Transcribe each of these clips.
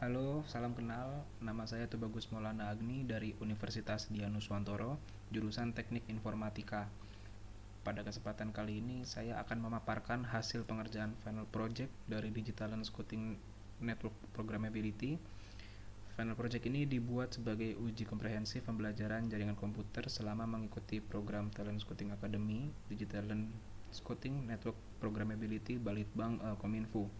Halo, salam kenal. Nama saya Tubagus Maulana Agni dari Universitas Dianuswantoro, jurusan Teknik Informatika. Pada kesempatan kali ini, saya akan memaparkan hasil pengerjaan final project dari Digital and Scouting Network Programmability. Final project ini dibuat sebagai uji komprehensif pembelajaran jaringan komputer selama mengikuti program Talent Scouting Academy, Digital and Scouting Network Programmability Balitbang Kominfo.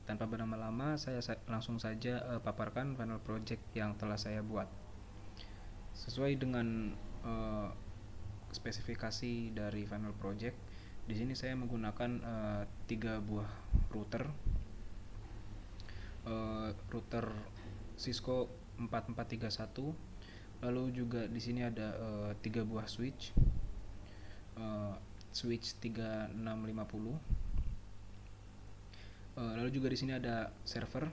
Tanpa berlama-lama, saya langsung saja paparkan final project yang telah saya buat. Sesuai dengan spesifikasi dari final project, di sini saya menggunakan 3 buah router, router Cisco 4431. Lalu juga di sini ada 3 buah switch, switch 3650. Lalu juga di sini ada server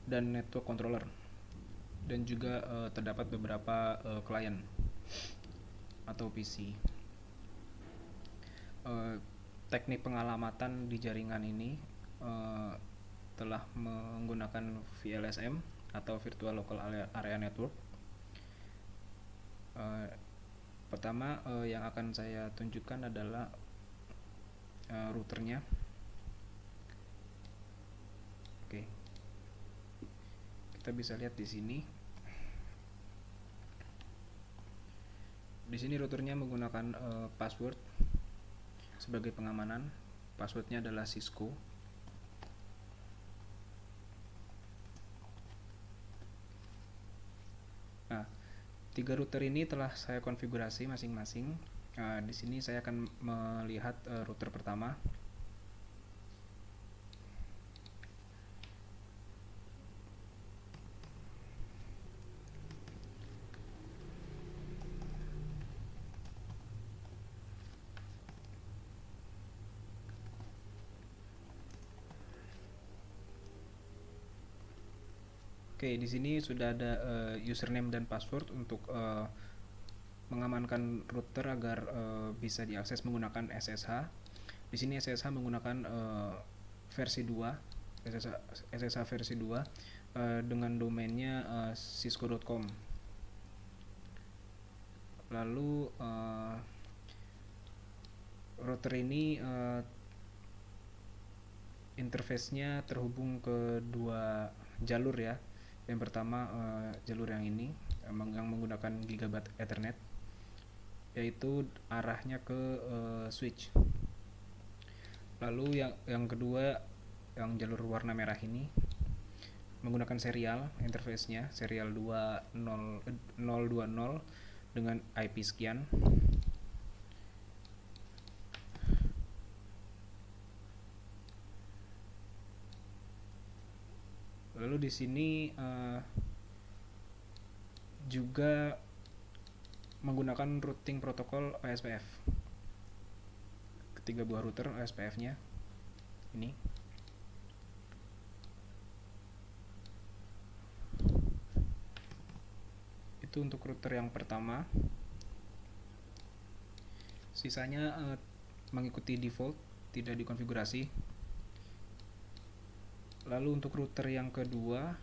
dan network controller, dan juga terdapat beberapa klien atau PC. Teknik pengalamatan di jaringan ini telah menggunakan VLSM atau Virtual Local Area Network. Pertama yang akan saya tunjukkan adalah routernya. Oke, kita bisa lihat di sini. Di sini routernya menggunakan password sebagai pengamanan. Passwordnya adalah Cisco. Nah, 3 router ini telah saya konfigurasi masing-masing. Di sini saya akan melihat router pertama. Oke, di sini sudah ada username dan password untuk mengamankan router agar bisa diakses menggunakan SSH. Di sini SSH menggunakan versi 2, SSH versi 2 dengan domainnya cisco.com. Lalu router ini interface-nya terhubung ke 2 jalur ya. Yang pertama jalur yang ini yang menggunakan gigabit Ethernet, yaitu arahnya ke switch. Lalu yang kedua, yang jalur warna merah ini menggunakan serial interface-nya, serial 020 dengan IP sekian. Lalu di sini juga menggunakan routing protokol OSPF. Ketiga buah router OSPF-nya ini. Itu untuk router yang pertama. Sisanya mengikuti default, tidak dikonfigurasi. Lalu untuk router yang kedua,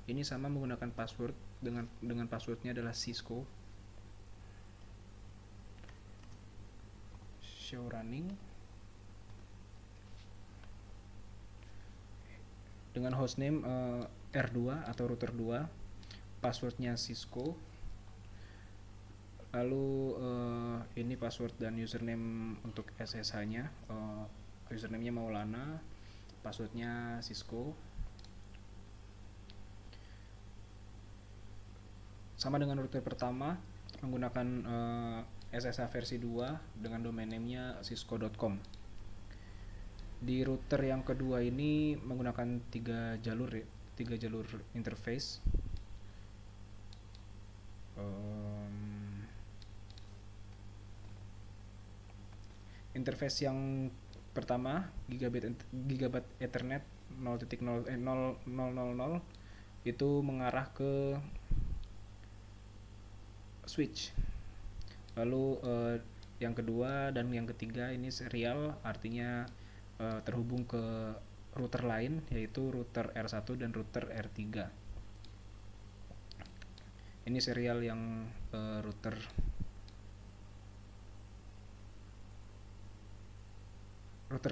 ini sama menggunakan password, dengan passwordnya adalah Cisco. Show running dengan hostname R2 atau router 2, passwordnya Cisco. Lalu ini password dan username untuk SSH-nya. Username-nya Maulana, passwordnya Cisco. Sama dengan router pertama, menggunakan SSH versi 2 dengan domain name-nya cisco.com. Di router yang kedua ini menggunakan 3 jalur interface. Interface yang pertama gigabit Ethernet 0.000 itu mengarah ke switch. Lalu Yang kedua dan yang ketiga ini serial, artinya terhubung ke router lain, yaitu router R1 dan router R3. Ini serial yang router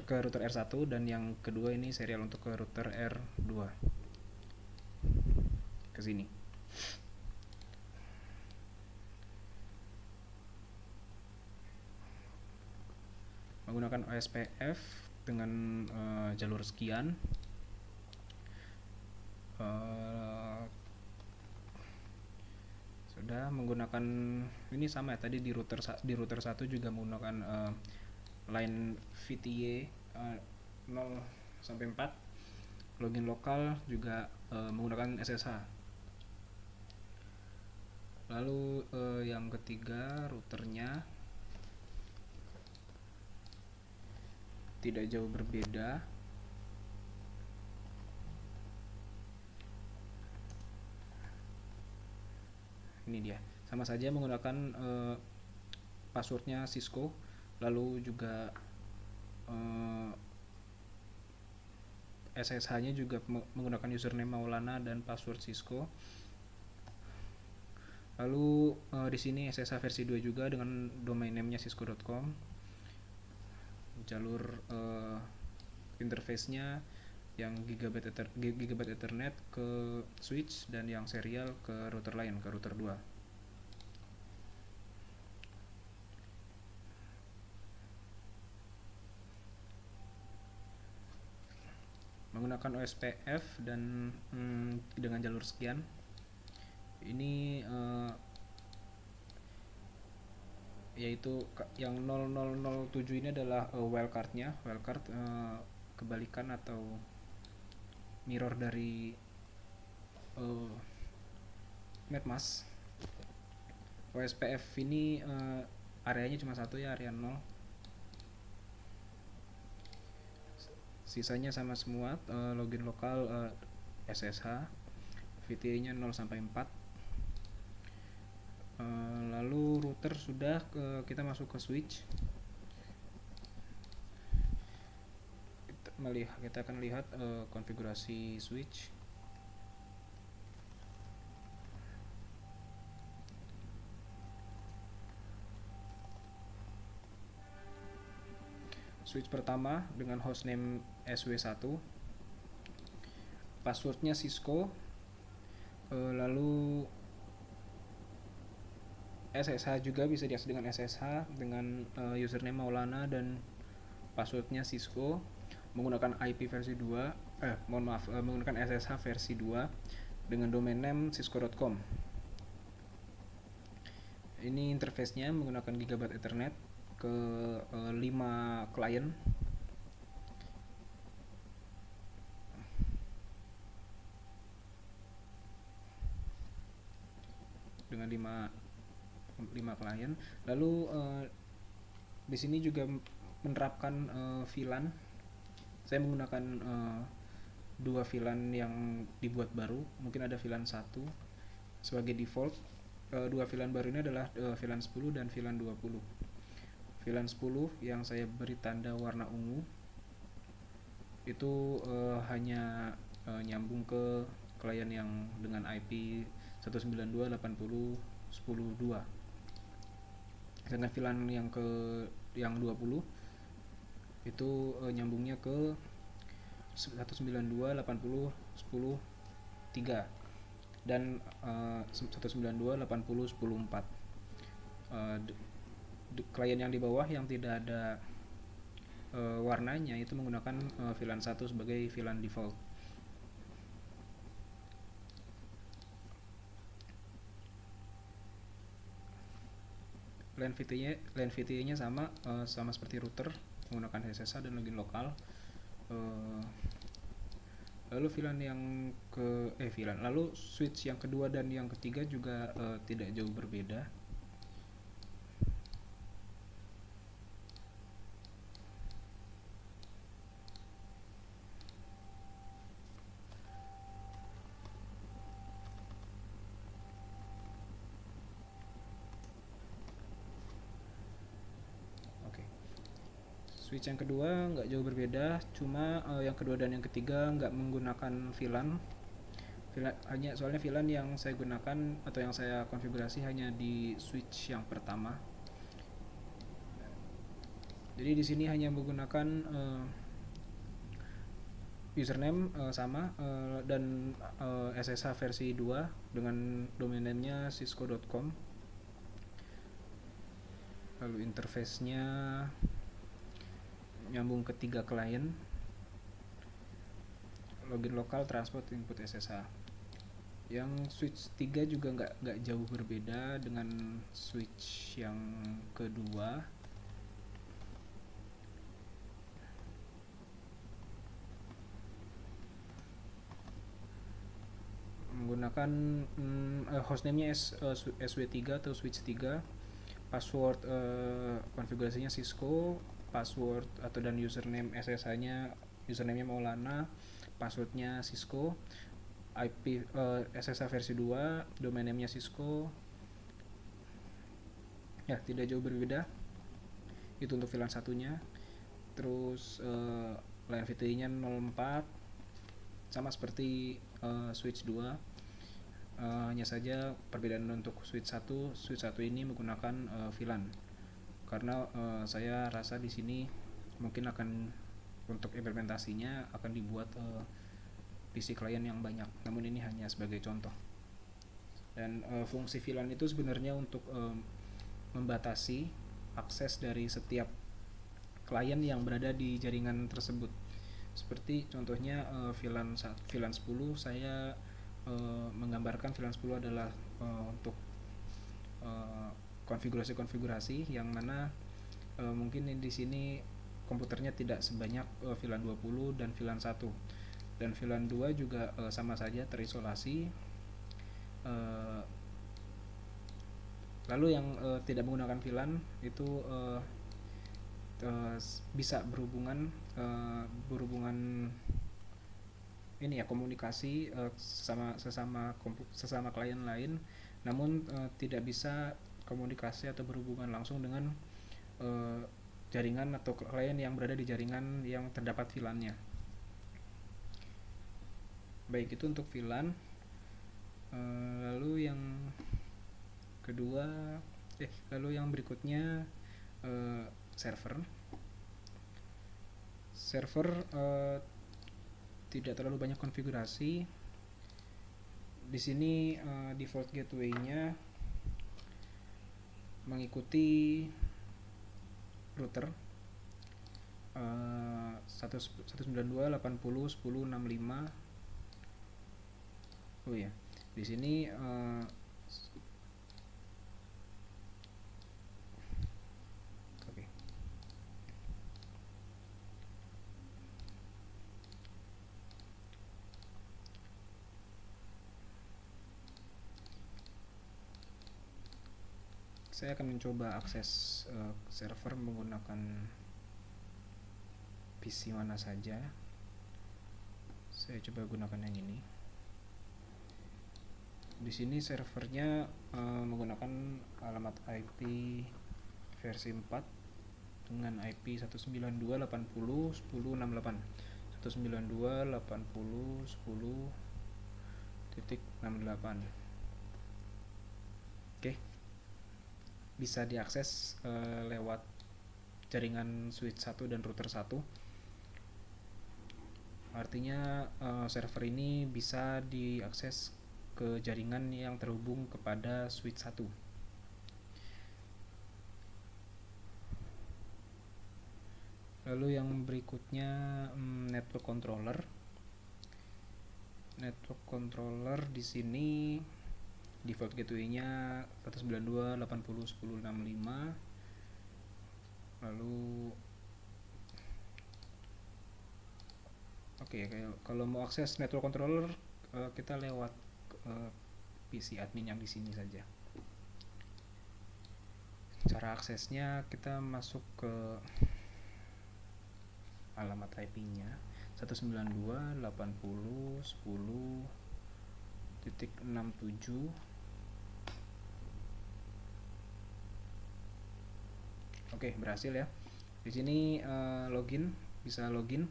ke router R1, dan yang kedua ini serial untuk ke router R2 ke sini. Menggunakan OSPF dengan jalur sekian, sudah menggunakan ini sama ya, tadi di router 1 juga menggunakan line VTY 0 sampai 4. Login lokal juga menggunakan SSH. Lalu yang ketiga, routernya tidak jauh berbeda. Ini dia, sama saja menggunakan passwordnya Cisco, lalu juga SSH-nya juga menggunakan username Maulana dan password Cisco. Lalu di sini SSH versi 2 juga dengan domain name-nya cisco.com. Jalur interface-nya yang gigabit Ethernet ke switch, dan yang serial ke router lain, ke router 2. Menggunakan OSPF dan dengan jalur sekian. Ini yaitu yang 0007 ini adalah wildcard-nya. Wildcard kebalikan atau mirror dari MetMask. OSPF ini areanya cuma satu ya, area 0. Sisanya sama semua, login lokal SSH, VTY-nya 0 sampai 4. Lalu router sudah, kita masuk ke switch. Kita akan lihat konfigurasi switch. Switch pertama dengan hostname SW1, passwordnya Cisco, lalu SSH juga bisa diakses dengan SSH dengan username Maulana dan passwordnya Cisco, menggunakan IP versi 2, menggunakan SSH versi 2 dengan domain name cisco.com. Ini interface-nya menggunakan gigabit Ethernet ke 5 klien. Dengan 5 klien. Lalu di sini juga menerapkan VLAN. Saya menggunakan 2 VLAN yang dibuat baru. Mungkin ada VLAN 1 sebagai default. 2 VLAN baru ini adalah VLAN 10 dan VLAN 20. VLAN 10 yang saya beri tanda warna ungu itu hanya nyambung ke klien yang dengan IP 192.168.10.2. Sedangkan VLAN yang 20 itu nyambungnya ke 192.80.10.3 dan 192.80.10.4. Klien yang di bawah yang tidak ada warnanya itu menggunakan VLAN 1 sebagai VLAN default. LAN VTY-nya sama seperti router, menggunakan SSH dan login lokal. Lalu lalu switch yang kedua dan yang ketiga juga tidak jauh berbeda. Switch yang kedua nggak jauh berbeda, cuma yang kedua dan yang ketiga nggak menggunakan VLAN. Soalnya VLAN yang saya gunakan atau yang saya konfigurasi hanya di switch yang pertama. Jadi di sini hanya menggunakan username sama dan SSH versi 2 dengan domain name-nya cisco.com. Lalu interface-nya nyambung ke 3 klien. Login lokal, transport, input SSH. Yang switch 3 juga nggak jauh berbeda dengan switch yang kedua. Menggunakan hostname-nya SW3 atau switch 3, password konfigurasinya Cisco, password atau dan username SSH-nya Maulana, passwordnya Cisco, IP SSH versi 2, domain name-nya Cisco. Ya, tidak jauh berbeda. Itu untuk VLAN satunya. Terus line VTI-nya 04, sama seperti switch 2. Hanya saja perbedaan untuk switch 1 ini menggunakan VLAN. Karena saya rasa di sini mungkin akan untuk implementasinya akan dibuat PC klien yang banyak. Namun ini hanya sebagai contoh. Dan fungsi VLAN itu sebenarnya untuk membatasi akses dari setiap klien yang berada di jaringan tersebut. Seperti contohnya VLAN 10, saya menggambarkan VLAN 10 adalah untuk konfigurasi yang mana mungkin di sini komputernya tidak sebanyak VLAN 20 dan VLAN 1. Dan VLAN 2 juga sama saja terisolasi. Lalu yang tidak menggunakan VLAN itu bisa berhubungan ini ya, komunikasi sesama klien lain, namun tidak bisa komunikasi atau berhubungan langsung dengan jaringan atau klien yang berada di jaringan yang terdapat VLAN-nya. Baik, itu untuk VLAN. Lalu yang berikutnya server tidak terlalu banyak konfigurasi. Di sini default gateway-nya mengikuti router 192.80.10.65. Oh ya, di sini saya akan mencoba akses server menggunakan PC mana saja. Saya coba gunakan yang ini. Di sini servernya menggunakan alamat IP versi 4 dengan IP 192.80.10.68. 192.80.10.68. Oke. Bisa diakses lewat jaringan switch 1 dan router 1. Artinya server ini bisa diakses ke jaringan yang terhubung kepada switch 1. Lalu yang berikutnya network controller. Network controller di sini default gateway-nya 192.80.10.65. Lalu kalau mau akses network controller kita lewat PC admin yang di sini saja. Cara aksesnya kita masuk ke alamat IP-nya 192.80.10.67. Oke, berhasil ya. Di sini login, bisa login.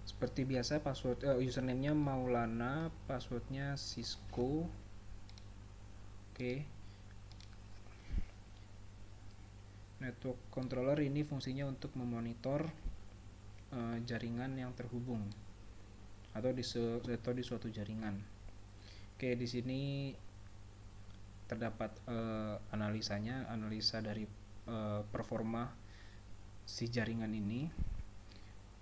Seperti biasa password username-nya Maulana, passwordnya Cisco. Oke. Network controller ini fungsinya untuk memonitor jaringan yang terhubung atau di suatu jaringan. Oke, di sini terdapat analisa dari performa si jaringan ini.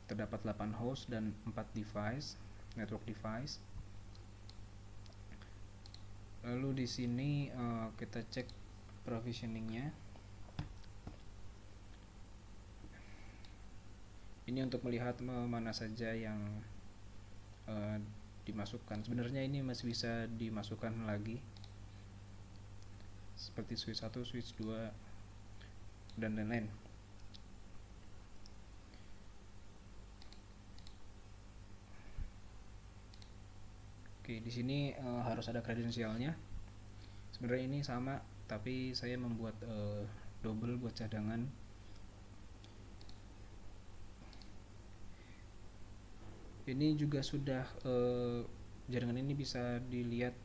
Terdapat 8 host dan 4 device, network device. Lalu di sini kita cek provisioningnya. Ini untuk melihat mana saja yang dimasukkan. Sebenarnya ini masih bisa dimasukkan lagi, seperti switch 1, switch 2, dan lain-lain. Oke, di sini harus ada kredensialnya. Sebenarnya ini sama, tapi saya membuat double buat cadangan. Ini juga sudah jaringan ini bisa dilihat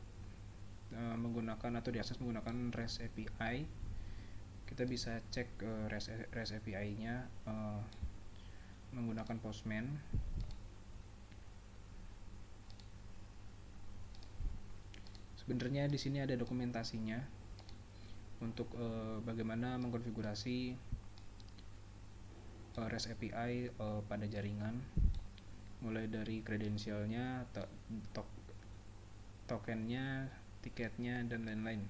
menggunakan atau diakses menggunakan REST API. Kita bisa cek REST API-nya menggunakan Postman. Sebenarnya di sini ada dokumentasinya untuk bagaimana mengkonfigurasi REST API pada jaringan, mulai dari kredensialnya, tokennya, tiketnya, dan lain-lain.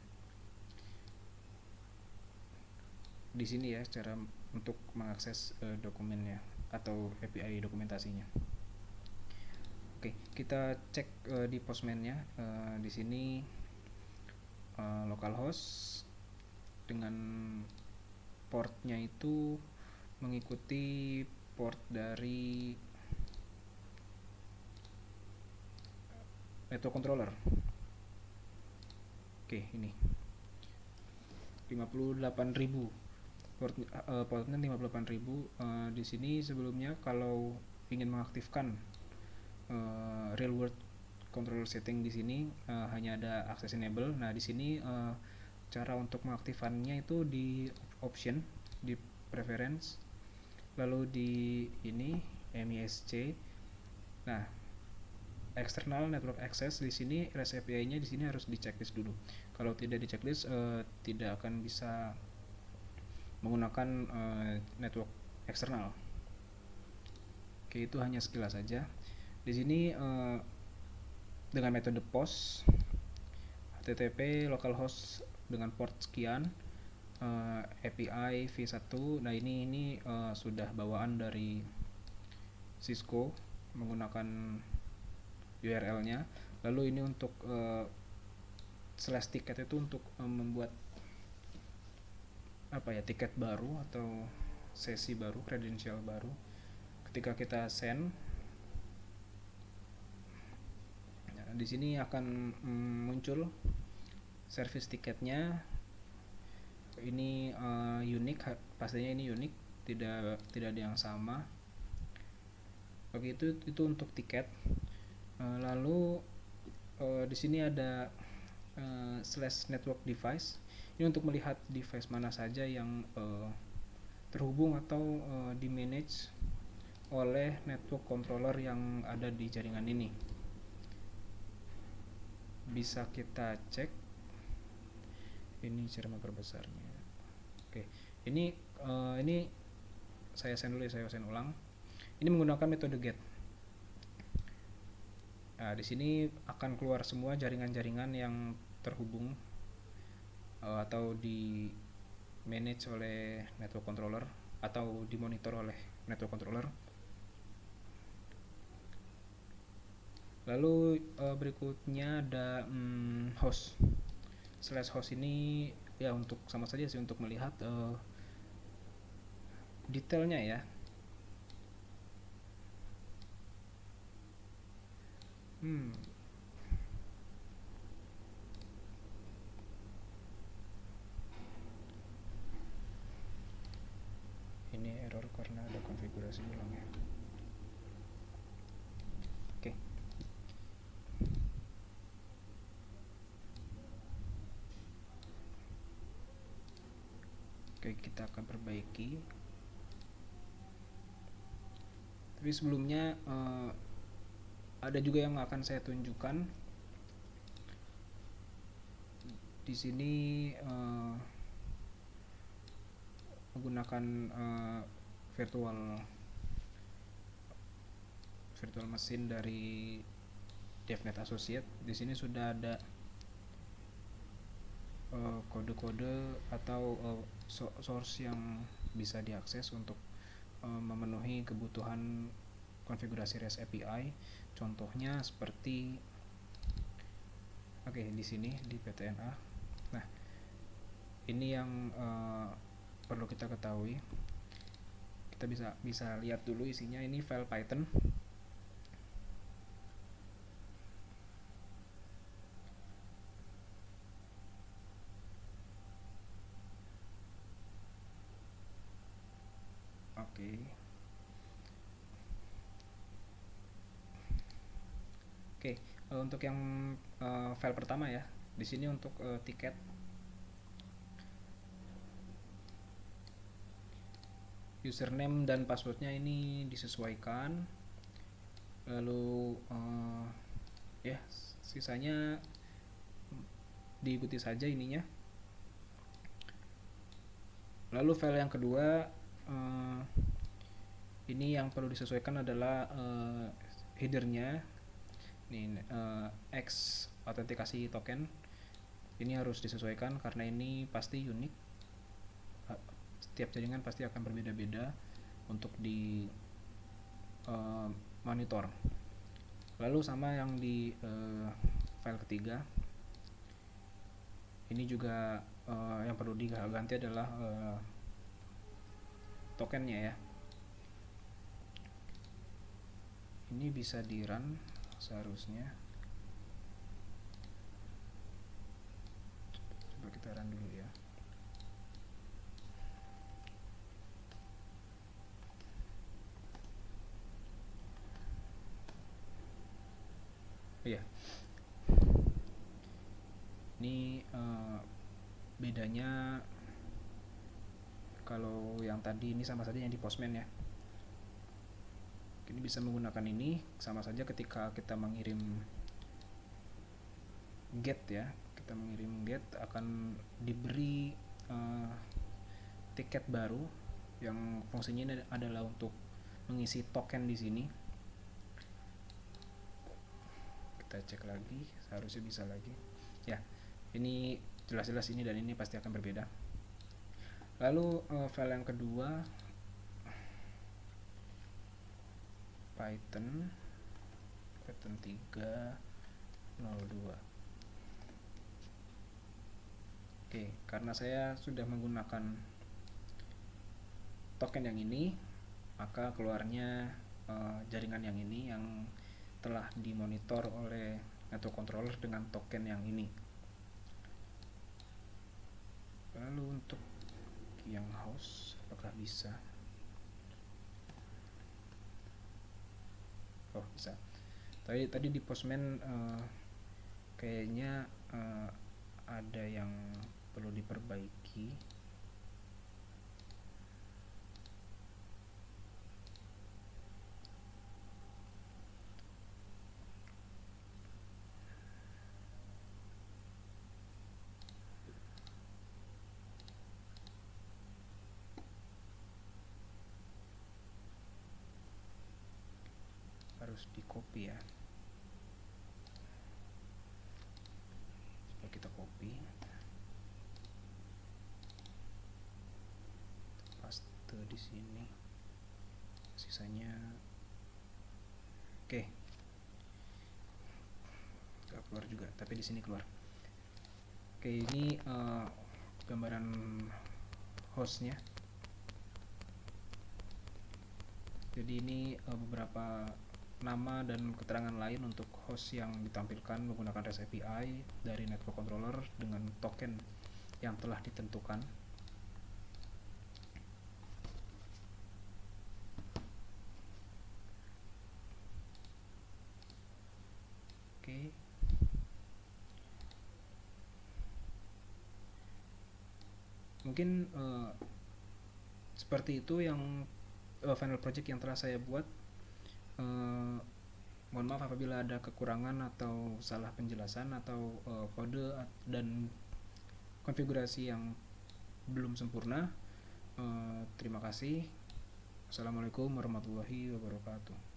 Di sini ya cara untuk mengakses dokumennya atau API dokumentasinya. Oke, kita cek di Postman-nya. Di sini localhost dengan portnya itu mengikuti port dari network controller. Oke, ini 58.000 portnya 58.000. Di sini sebelumnya kalau ingin mengaktifkan real world controller setting, di sini hanya ada access enable. Nah, di sini cara untuk mengaktifkannya itu di option, di preference, lalu di ini MISC. Nah, external network access, di sini REST API-nya di sini harus di checklist dulu. Kalau tidak di checklist tidak akan bisa menggunakan network eksternal. Oke, itu hanya sekilas saja. Di sini dengan metode POST, HTTP localhost dengan port sekian, API v1. Nah, ini sudah bawaan dari Cisco menggunakan URL-nya. Lalu ini untuk slash tiket itu untuk membuat tiket baru atau sesi baru, kredensial baru. Ketika kita send, di sini akan muncul service tiketnya. Ini unik, pastinya ini unik, tidak ada yang sama. Oke, itu untuk tiket. Lalu di sini ada slash network device. Ini untuk melihat device mana saja yang terhubung atau di manage oleh network controller yang ada di jaringan ini. Bisa kita cek. Ini cara memperbesarnya. Oke, ini saya send dulu ya, saya send ulang. Ini menggunakan metode get. Nah, di sini akan keluar semua jaringan-jaringan yang terhubung atau di manage oleh network controller atau dimonitor oleh network controller. Lalu berikutnya ada host. Slash host ini ya untuk sama saja sih, untuk melihat detailnya ya. konfigurasi ulang ya. Oke. Oke, kita akan perbaiki. Tapi sebelumnya ada juga yang akan saya tunjukkan. Di sini menggunakan virtual mesin dari DevNet Associate. Di sini sudah ada kode-kode atau source yang bisa diakses untuk memenuhi kebutuhan konfigurasi REST API. Contohnya seperti di sini di PTNA. Nah, ini yang perlu kita ketahui. Kita bisa lihat dulu isinya. Ini file Python. Untuk yang file pertama ya, di sini untuk tiket. Username dan passwordnya ini disesuaikan. Lalu sisanya diikuti saja ininya. Lalu file yang kedua, ini yang perlu disesuaikan adalah headernya. Ini X autentikasi token. Ini harus disesuaikan karena ini pasti unik. Setiap jaringan pasti akan berbeda-beda untuk di monitor. Lalu sama yang di file ketiga, ini juga yang perlu diganti adalah tokennya ya. Ini bisa di run seharusnya. Coba kita run dulu ya. Ini bedanya kalau yang tadi ini sama saja yang di Postman ya. Ini bisa menggunakan ini sama saja ketika kita mengirim get ya. Kita mengirim get akan diberi tiket baru yang fungsinya adalah untuk mengisi token di sini. Kita cek lagi, seharusnya bisa lagi. Ya, ini jelas-jelas ini dan ini pasti akan berbeda. Lalu file yang kedua, Python 3.02. Karena saya sudah menggunakan token yang ini, maka keluarnya jaringan yang ini yang telah dimonitor oleh network controller dengan token yang ini. Lalu untuk yang host, apakah bisa? Bisa. Tadi di Postman kayaknya ada yang perlu diperbaiki. Harus di copy ya. Coba kita copy, paste di sini, sisanya nggak keluar juga, tapi di sini keluar. Ini gambaran hostnya. Jadi ini beberapa nama dan keterangan lain untuk host yang ditampilkan menggunakan REST API dari network controller dengan token yang telah ditentukan. Mungkin seperti itu yang final project yang telah saya buat. Eh, Mohon maaf apabila ada kekurangan atau salah penjelasan atau kode dan konfigurasi yang belum sempurna. Terima kasih. Assalamualaikum warahmatullahi wabarakatuh.